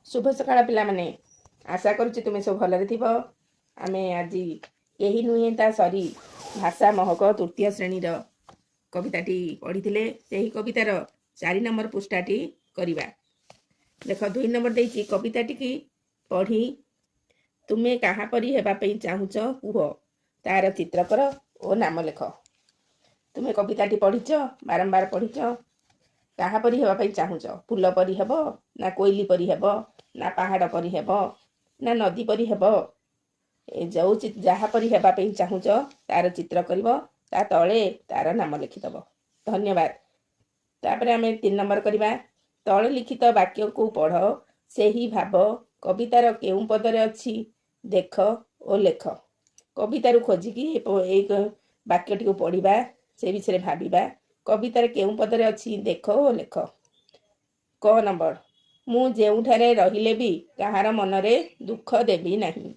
शुभ सकाळ पिलामाने आशा करुच्ची तुम सब भलरे थिब आमे आज यही नुहे ता सरी भाषा महक तृतीय श्रेणी कविताटी पढ़ी से कवितार 4 नंबर पृष्ठाटी करवा देख 2 नंबर देती कविताटी की पढ़ी तुम्हें कहा परी हेबापी चाहूच कुह तार चित्र कर ओ नाम लेख। तुम्हें कविताटी पढ़ीच बारंबार पढ़ीच कहा परी हेबापी चाहूच फूल परी हेब ना कोईली परी हेब ना पहाड़ परी हेब ना नदी परी हेब जो जहाँ परी हेबापी चाहूच तार चित्र करिब ता तले तार नाम लिखिदब। धन्यवाद। तापर आम 3 नंबर करवा तले लिखित वाक्य को पढ़ से ही भाव कवितार केउं पदरे अच्छी देख ओ लेख। कवितार खोजिकी एक वाक्यटी को पढ़ा से विषय भाविबा कवितार केउं पदरे अच्छी देख ओ लेख। क नंबर मु जेउठारे रहिले भी कहार मनरे दुख देबी नहीं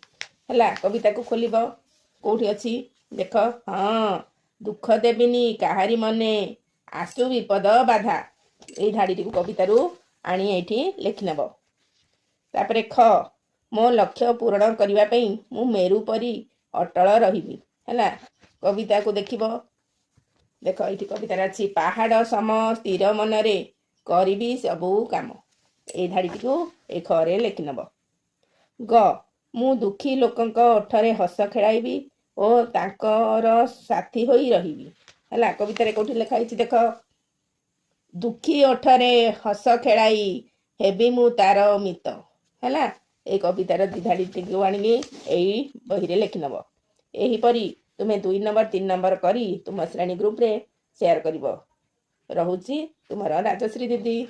हला। कविता को खोलिब कोठी अच्छी देख हाँ दुख देबिनी काहारी मने आसु विपद बाधा ये धाड़ीटी को कवितारू आनी एठी लिखिनेब। तापरे ख मो लक्ष्य पूरण करिवा पई मु मेरु परी अटल रहिबी हला। कविता को देखिब देख ये कवितार अच्छी पहाड़ सम स्थिर मनरे करिबी सबू काम ये धाड़ीटी को ए खरे लिखिनेब। ग मु दुखी लोकंक ओठरे हस खेलाइबी ओ तांकर साथी होई रहिबी हला। कवितारे कोठी लिखा है देख दुखी ओठरे हस खेलाई हेबी मु तार मित हला। ए कवितार धाड़ीटी को आनी बही लिखिनेब। एहीपरी तुम्हें 2 नंबर 3 नंबर करी तुम श्रेणी ग्रुप रे शेयर करिब। रहुची तुमर राजश्री दीदी।